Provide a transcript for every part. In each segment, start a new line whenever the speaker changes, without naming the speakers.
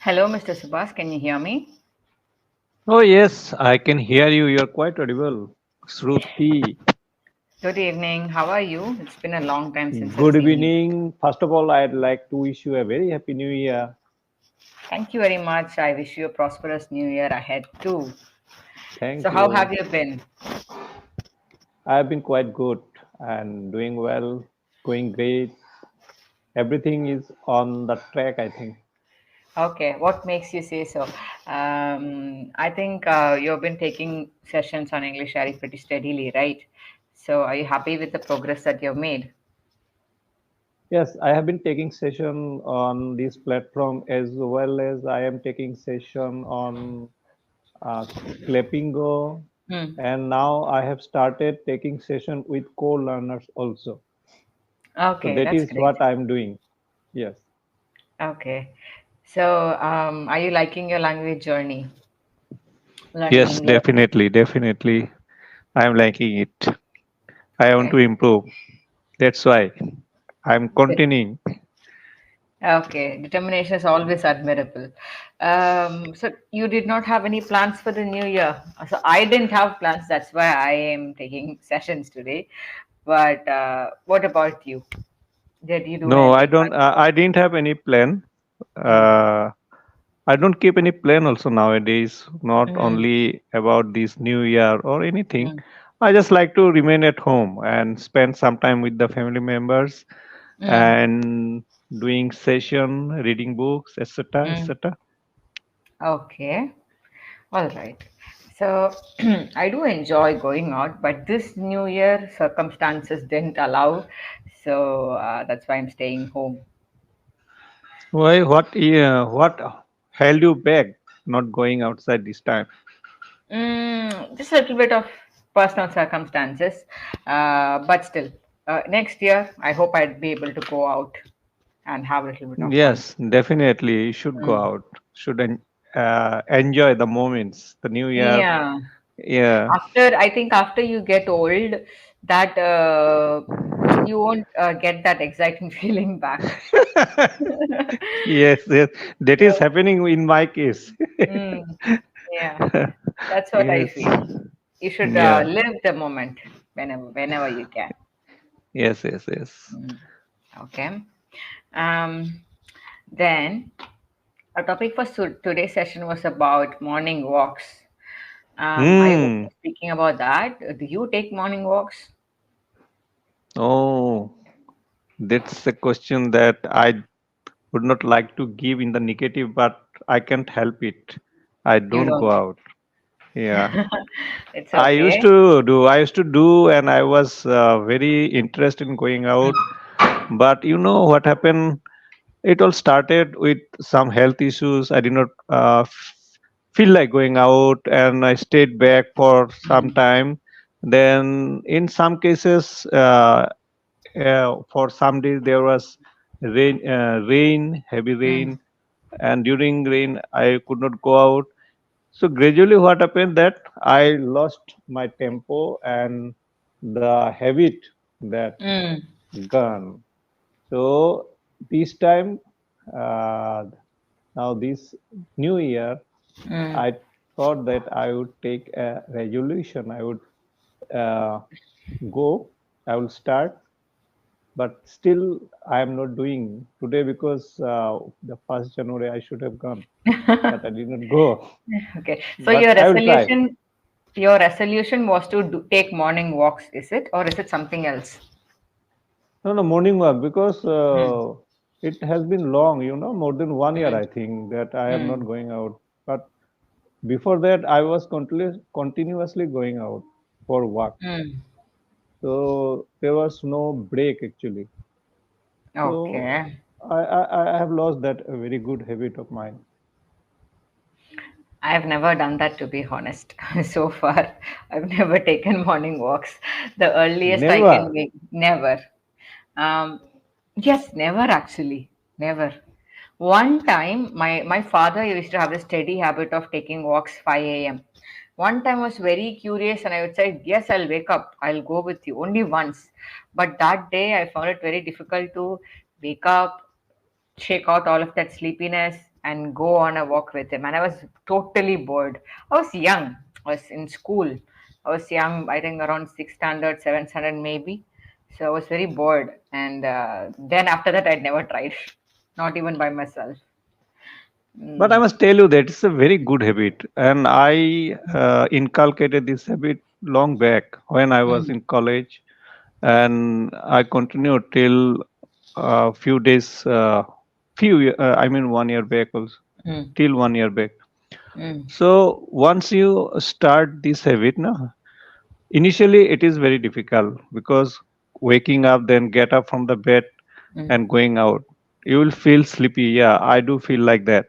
Hello, Mr. Subhas. Can you hear me?
Oh, yes, I can hear you. You're quite audible. Shruti,
Good evening. How are you? It's been a long time since I've
good
seen you.
evening. First of all, I'd like to wish you a very happy new year.
Thank you very much. I wish you a prosperous new year ahead too. So,
Thank
how have
you.
you been?
I've been quite good and doing well, going great. Everything is on the track, I think.
Okay, what makes you say so? I think you've been taking sessions on English Yaari pretty steadily, right? So, are you happy with the progress that you've made?
Yes, I have been taking session on this platform as well as I am taking session on uh, Clappingo,
Hmm.
and now I have started taking session with co-learners also. So
Okay,
that
that's
is
great.
what I'm doing. Yes.
Okay. So, are you liking your language journey, learning
Yes,
English?
definitely. I'm liking it. I want to
Okay.
improve. That's why I'm continuing.
Okay, determination is always admirable. So you did not have any plans for the new year. So I didn't have plans. That's why I am taking sessions today. But what about you? Did you do
No, I
anything
don't. I didn't have any plan.
fun?
Uh, I don't keep any plan also nowadays. Not
Mm,
only about this new year or anything.
mm,
I just like to remain at home and spend some time with the family members
mm,
and doing session, reading books, etc.,
mm.
etc.
Okay, all right. So I do enjoy going out, but this new year circumstances didn't allow. So that's why I'm staying home.
Why? What? What held you back not going outside this time?
Just a little bit of personal circumstances, but still, next year I hope I'd be able to go out and have a little bit of fun.
Yes, definitely. You should go
Mm.
out. Should enjoy the moments. The new year.
Yeah,
Yeah.
I think after you get old, that you won't get that exciting feeling back.
Yes, yes. That is
So,
happening in my case.
mm, yeah, that's what I
Yes.
feel. You should
Yeah.
live the moment whenever you can.
Yes, yes, yes.
Mm. Okay. Um, then our topic for today's session was about morning walks. Are you
Hmm.
okay speaking about that? Do you take morning walks?
Oh, that's a question that I would not like to give in the negative, but I can't help it. I
You
don't go
don't.
out. Yeah.
It's okay.
I used to do, and I was very interested in going out. But you know what happened? It all started with some health issues. I did not feel like going out, and I stayed back for some
Mm,
time. Then, in some cases, for some days there was heavy
mm,
rain, and during rain I could not go out. So gradually, what happened that I lost my tempo and the habit that
mm,
gone. So this time, uh, now this new year,
mm.
I thought that I would take a resolution. I would uh, go. I will start, but still I am not doing today because the first January I should have gone, but I did not go.
Okay. So
But I will try.
your resolution was to take morning walks, is it, or is it something else?
No, no, morning walk because
Mm,
it has been long, more than 1 year,
mm,
I think, that I am not
mm,
going out. But before that, I was continuously going out for walk.
mm.
So there was no break actually. So
Okay.
I have lost that very good habit of mine.
I've never done that, to be honest. So far, I've never taken morning walks. The earliest I can
Never.
make, never. Um, yes, never actually, never. One time, my father used to have a steady habit of taking walks 5 a.m. One time I was very curious and I would say, yes, I'll wake up. I'll go with you only once. But that day I found it very difficult to wake up, shake out all of that sleepiness. and go on a walk with him. And I was totally bored. I was young. I was in school. I was young, I think around 6th standard, 7th standard maybe. So I was very bored. And then after that, I'd never tried, not even by myself.
But I
Mm,
must tell you that it's a very good habit, and I inculcated this habit long back when I was
mm,
in college, and I continued till a few days, I mean 1 year back also,
mm,
till 1 year back.
mm,
So once you start this habit, na, initially it is very difficult because waking up, then get up from the bed
mm,
and going out, you will feel sleepy. Yeah, I do feel like that.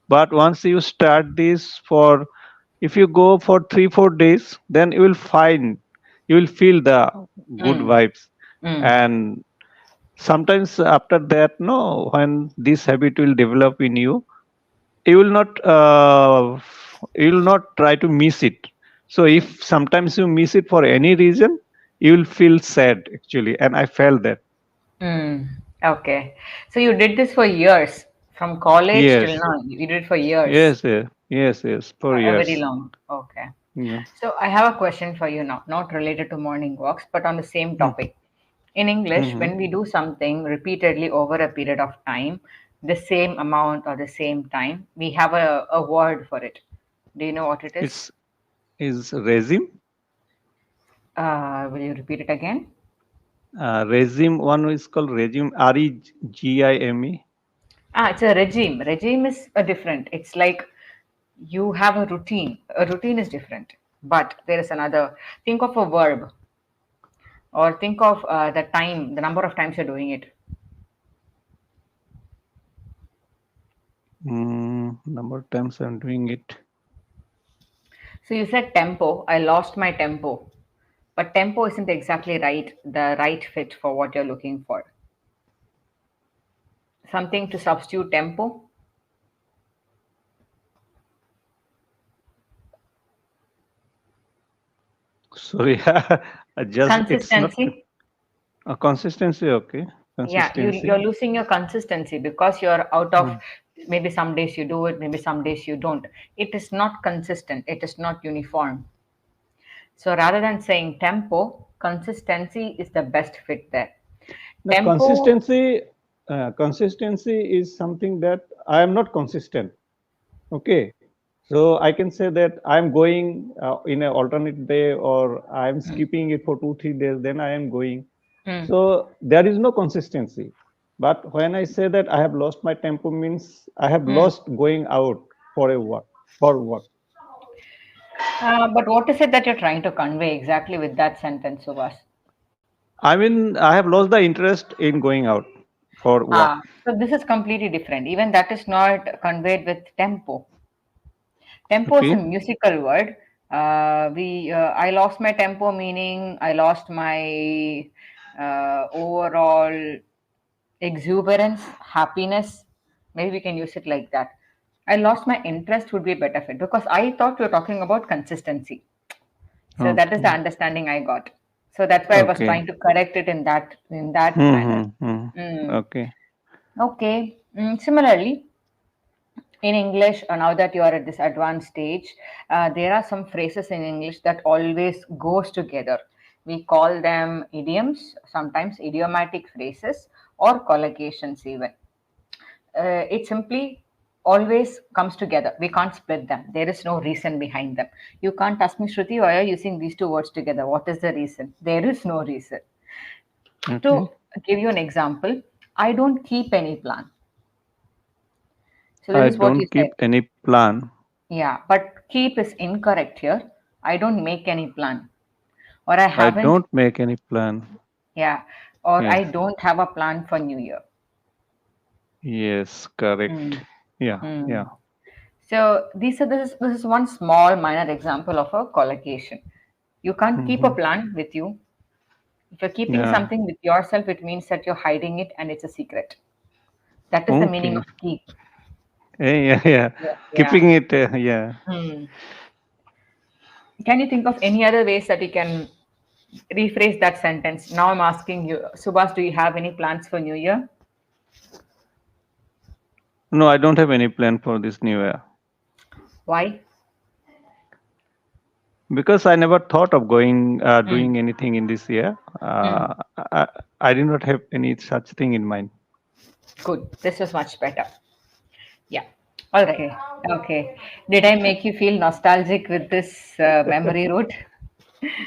But once you start this for, if you go for 3 4 days, then you will feel the good
mm,
vibes.
mm,
And sometimes after that, no, when this habit will develop in you, you will not you will not try to miss it. So if sometimes you miss it for any reason, you will feel sad actually, and I felt that.
mm. Okay. So you did this for years, from college till
Yes,
now. You did it for years.
yes, for
Very
years.
long. Okay.
Yeah.
So I have a question for you now, not related to morning walks, but on the same topic. In English,
Mm-hmm.
when we do something repeatedly over a period of time, the same amount or the same time, we have a word for it. Do you know what it is?
It's is regime.
Will you repeat it again?
Regime, one is called regime. REGIME.
It's a regime. Regime is a different. It's like you have a routine. A routine is different, but there is another. Think of a verb, or think of the time, the number of times you're doing it.
Number of times I'm doing it.
So you said tempo. I lost my tempo. But tempo isn't exactly the right fit for what you're looking for. Something to substitute tempo.
Sorry, I just it's not
Consistency.
a consistency. Okay,
Yeah,
consistency.
you're losing your consistency because you're out of,
Mm.
maybe some days you do it, maybe some days you don't. It is not consistent, it is not uniform. So rather than saying tempo, consistency is the best fit there.
The
Tempo.
consistency is something that I am not consistent. Okay, so I can say that I'm going in an alternate day, or I'm
Mm,
skipping it for 2 3 days, then I am going.
mm,
So there is no consistency. But when I say that I have lost my tempo, means I have
mm.
lost going out for a walk, for work.
But what is it that you're trying to convey exactly with that sentence, Subhas?
I mean, I have lost the interest in going out for walk.
So this is completely different. Even that is not conveyed with tempo. Tempo is a
Okay.
musical word. I lost my tempo, meaning I lost my overall exuberance, happiness. Maybe we can use it like that. I lost my interest would be a better fit because I thought you were talking about consistency. So that is the
Okay.
understanding I got. So that's why I was
Okay.
trying to correct it in that manner.
Mm-hmm.
Mm.
Okay.
Okay. Similarly, in English, now that you are at this advanced stage, there are some phrases in English that always goes together. We call them idioms, sometimes idiomatic phrases or collocations even. It simply always comes together. We can't split them. There is no reason behind them. You can't ask me, Shruti, why are you using these two words together? What is the reason? There is no reason.
Okay.
To give you an example, I don't keep any plan. So this
I
is what you
don't
said.
keep any plan.
Yeah, but keep is incorrect here. I don't make any plan, or I
I
haven't.
don't make any plan.
Yeah, or
Yes.
I don't have a plan for New Year.
Yes, correct.
Mm.
Yeah,
Mm.
yeah.
So this is one small minor example of a collocation. You can't keep a
Hmm.
plan with you. If you're keeping
Yeah.
something with yourself, it means that you're hiding it and it's a secret. That is the meaning
Okay.
of keep.
Yeah, yeah.
Yeah. Yeah.
Keeping it, yeah.
Hmm. Can you think of any other ways that you can rephrase that sentence? Now I'm asking you, Subhas, do you have any plans for New Year?
No, I don't have any plan for this new year
Why?
because I never thought of going
Mm.
doing anything in this year.
Mm.
I did not have any such thing in mind.
Good. This was much better. Yeah. All right. Okay. Did I make you feel nostalgic with this memory route?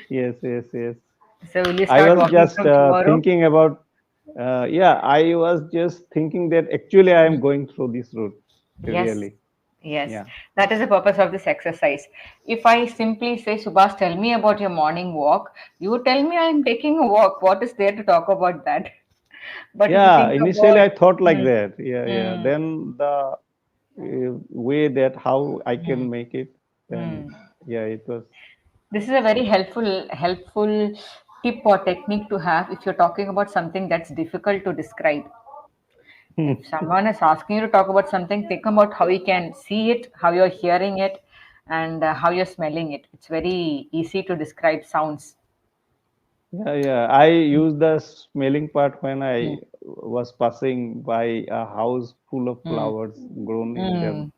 Yes, yes, yes.
So will you
I
start
was
walking
just
from tomorrow?
thinking about, yeah, I was just thinking that actually I am
Mm.
going through this route,
Yes.
really.
Yes.
Yeah.
That is the purpose of this exercise. If I simply say, Subhash, tell me about your morning walk, you tell me I'm taking a walk. What is there to talk about that? But if you
Yeah,
think
initially
about,
I thought like
mm,
that. Yeah, yeah.
mm,
Then the way that how I
mm,
can make it, then
mm.
yeah, it was.
This is a very helpful tip or technique to have if you're talking about something that's difficult to describe. If someone is asking you to talk about something, think about how you can see it, how you're hearing it, and how you're smelling it. It's very easy to describe sounds.
Yeah, yeah. I used the smelling part when I
Mm,
was passing by a house full of
mm,
flowers grown in them.
mm.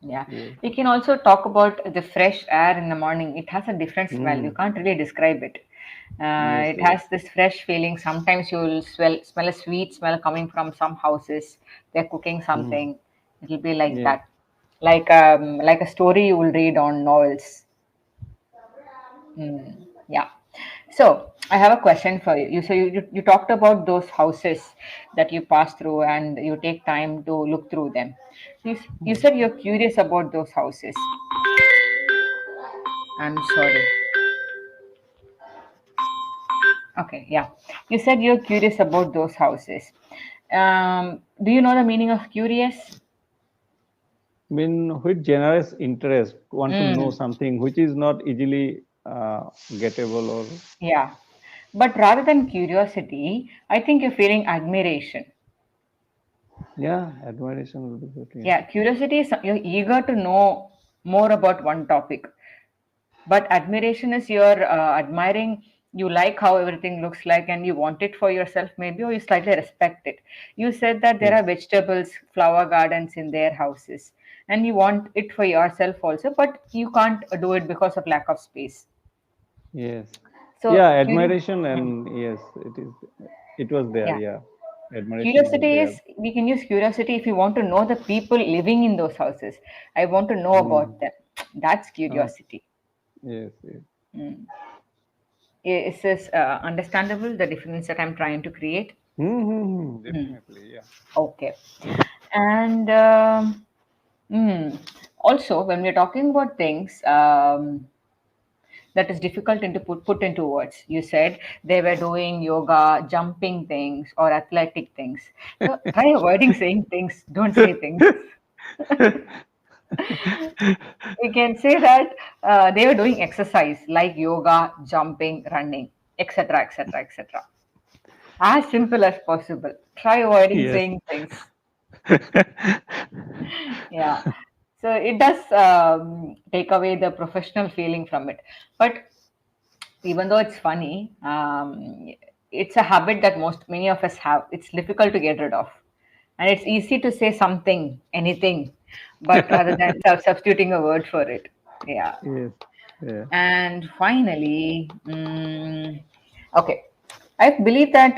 Yeah,
Yes,
we can also talk about the fresh air in the morning. It has a different smell. You
mm.
can't really describe it.
Yes,
It
yes.
has this fresh feeling. Sometimes you'll smell a sweet smell coming from some houses. They're cooking
Mm.
something. It'll be like
Yes.
that, like a story you will read on novels. Yeah. So I have a question for you. You talked about those houses that you pass through and you take time to look through them. You
Mm.
said you're curious about those houses. I'm sorry. Okay, yeah. You said you're curious about those houses. Do you know the meaning of curious?
Mean with generous interest, want to know
Mm,
something which is not easily gettable or
yeah. But rather than curiosity, I think you're feeling admiration.
yeah, admiration will be good. Yeah.
Yeah, curiosity is you're eager to know more about one topic. But admiration is you're admiring, you like how everything looks like and you want it for yourself, maybe, or you slightly respect it. You said that there are
Yes.
vegetables, flower gardens in their houses, and you want it for yourself also, but you can't do it because of lack of space.
Yes.
So,
Yeah, admiration and yes, it is. It was there.
yeah.
Yeah, admiration was
Curiosity
there.
is, we can use curiosity if you want to know the people living in those houses. I want to know
Mm.
about them. That's
Okay.
curiosity.
Yes. Yes.
Is this understandable, the difference that I'm trying to create?
Mm-hmm. Definitely. Yeah.
Okay. And also, when we're talking about things that is difficult into put into words, you said they were doing yoga, jumping things, or athletic things. So try avoiding saying things. Don't say things. We can say that they were doing exercise like yoga, jumping, running, etc., etc., etc. As simple as possible. Try avoiding
Yes.
saying things. Yeah. So it does take away the professional feeling from it. But even though it's funny, it's a habit that most many of us have. It's difficult to get rid of, and it's easy to say something, anything, but rather than substituting a word for it. Yeah.
Yes. Yeah.
And finally, okay, I believe that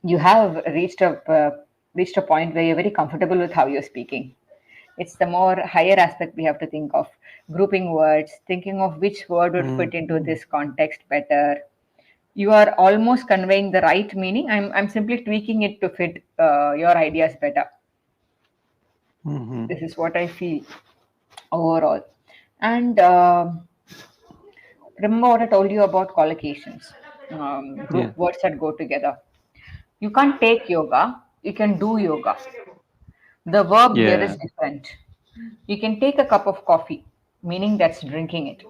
you have reached a point where you're very comfortable with how you're speaking. It's the more higher aspect we have to think of, grouping words, thinking of which word would
Mm.
fit into this context better. You are almost conveying the right meaning. I'm simply tweaking it to fit your ideas better.
Mm-hmm.
This is what I feel overall. And remember what I told you about collocations,
Yeah.
group words that go together. You can't take yoga, you can do yoga. The verb here
Yeah.
is different. You can take a cup of coffee, meaning that's drinking it.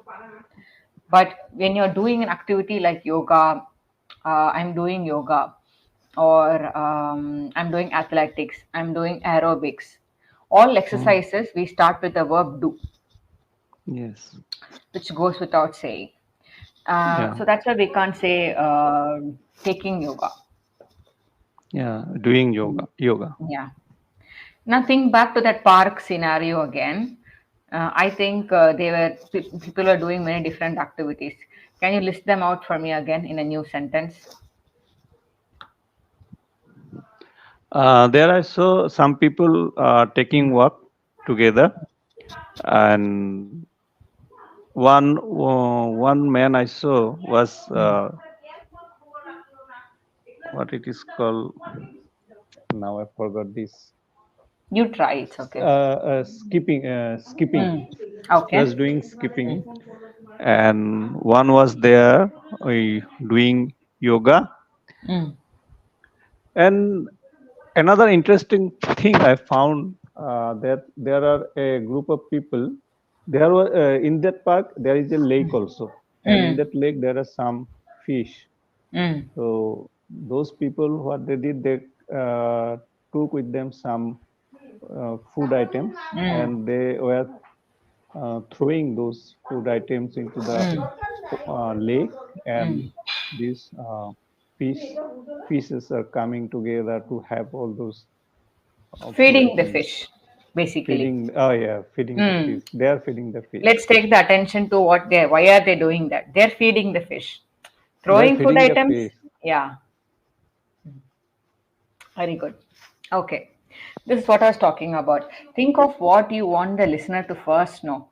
But when you're doing an activity like yoga, I'm doing yoga, or I'm doing athletics, I'm doing aerobics. All
Mm.
exercises, we start with the verb do,
Yes.
which goes without saying.
Yeah.
So that's why we can't say taking yoga.
Yeah. Doing yoga. Yoga.
Yeah. Now think back to that park scenario again. I think people are doing many different activities. Can you list them out for me again in a new sentence?
There I saw some people taking walk together, and one man I saw was what it is called. Now I forgot this.
You try. It's okay.
Skipping.
Mm.
He
Okay.
was doing skipping,
Mm.
and one was there doing yoga.
Mm.
And another interesting thing I found that there are a group of people. There were in that park there is a lake also, and in
Mm.
that lake there are some fish.
Mm.
So those people, what they did, they took with them some food items,
Mm.
and they were throwing those food items into the
Mm.
lake, and
Mm.
these fish fishes are coming together to have all those food
Feeding the
items.
fish, basically.
Feeding, oh yeah, feeding the
Mm.
fish. They are feeding the fish.
Let's take the attention to what they why are they doing that? They're feeding the fish.
They are
Throwing food
feeding the
items?
fish.
Yeah, very good. Okay. This is what I was talking about. Think of what you want the listener to first know.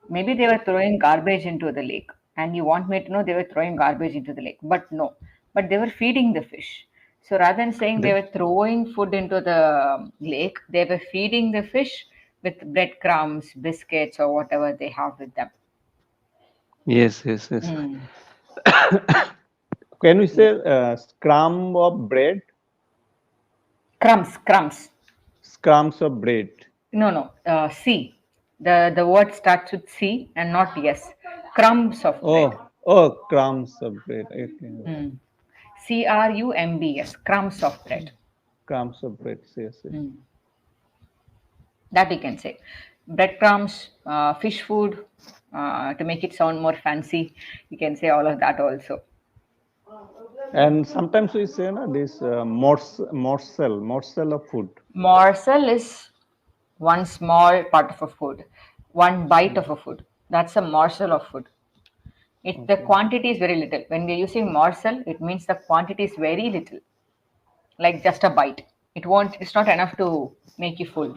Maybe they were throwing garbage into the lake, and you want me to know they were throwing garbage into the lake. But no, but they were feeding the fish. So rather than saying they
They,
were throwing food into the lake, they were feeding the fish with breadcrumbs, biscuits, or whatever they have with them.
yes, yes, yes.
Mm.
Can we
Yeah.
say scrum of bread?
Crumbs, crumbs.
Scrums of bread.
No, no. C. The word starts with C and not yes. Crumbs of bread.
Oh, crumbs of bread. Okay.
Mm. CRUMBS. Crumbs of bread.
Crumbs of bread. Yes, yes.
Mm. That we can say. Breadcrumbs, fish food. To make it sound more fancy, you can say all of that also.
And sometimes we say na, this morsel of food.
Morsel is one small part of a food, one bite of a food. That's a morsel of food. It the
Okay.
quantity is very little. When we're using morsel, it means the quantity is very little, like just a bite. It won't. It's not enough to make you full.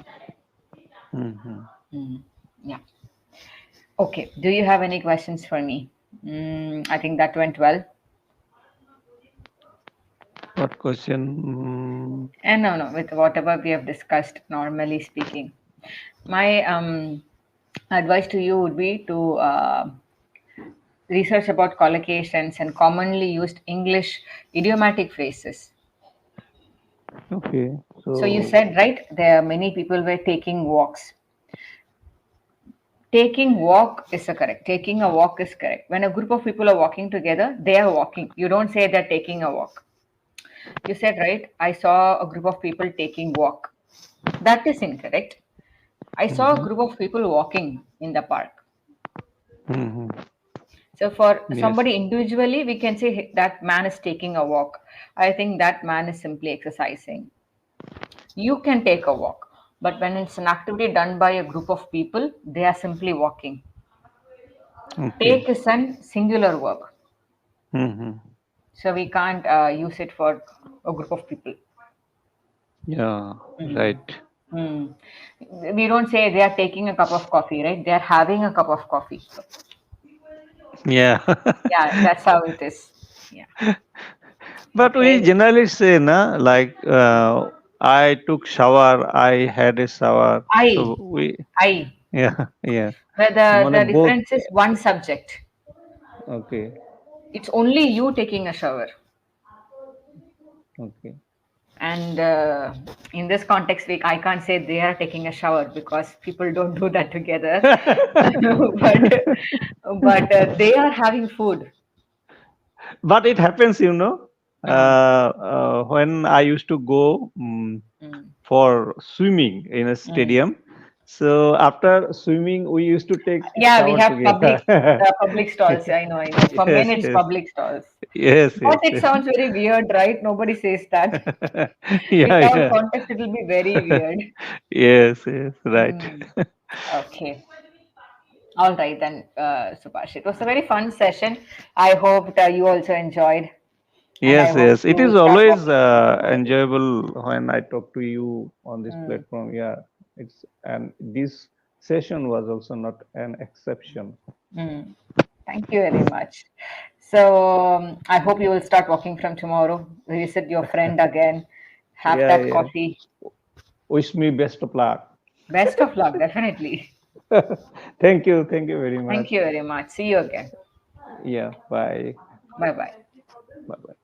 Hmm.
Mm, yeah. Okay. Do you have any questions for me? I think that went well.
What question?
And no, no, with whatever we have discussed, normally speaking, my advice to you would be to research about collocations and commonly used English idiomatic phrases.
Okay.
So you
So,
said, right, there are many people were taking walks. Taking walk is a correct. Taking a walk is correct. When a group of people are walking together, they are walking. You don't say they're taking a walk. You said, right, I saw a group of people taking walk. That is incorrect. I saw a
mhm.
group of people walking in the park.
Mhm.
So for
Yes.
somebody individually, we can say, "Hey, that man is taking a walk." I think that man is simply exercising. You can take a walk, but when it's an activity done by a group of people, they are simply walking.
Okay.
Take is an singular verb,
Hmm.
so we can't use it for a group of people.
Yeah.
Mm.
Right.
Mm. We don't say they are taking a cup of coffee, right? They are having a cup of coffee. So,
Yeah.
yeah, that's how it is. Yeah.
But we
Okay.
generally say, na, like, I took shower, I had a shower.
I,
So we,
I.
yeah, yeah.
Where the
Mane both.
difference is one subject.
Okay.
It's only you taking a shower.
Okay.
And in this context, I can't say they are taking a shower because people don't do that together. but they are having food.
But it happens,
Mm,
when I used to go
mm,
for swimming in a
mm,
stadium. So after swimming, we used to take
Yeah, we
shower
have
together.
public stalls. I know. For men,
Yes,
it's
yes,
public stalls.
yes,
But
yes,
it
yes.
sounds very weird, right? Nobody says that.
Yeah,
Without
yeah.
context, it will be very weird.
Yes, yes, right.
Hmm. Okay. All right then, Subhash. It was a very fun session. I hope that you also enjoyed, and I
Yes,
hope
yes. It
you will
is
start
always
walking from tomorrow.
enjoyable when I talk to you on this
Mm,
platform. Yeah, it's and this session was also not an exception.
mm. Thank you very much. So I hope you will start walking from tomorrow. Visit your friend again. Have
Yeah,
that
yeah.
coffee.
Wish me best of luck.
Best of luck, definitely.
Thank you very
Thank
much.
you very much. See you again.
Yeah, bye.
Bye bye.
Bye bye.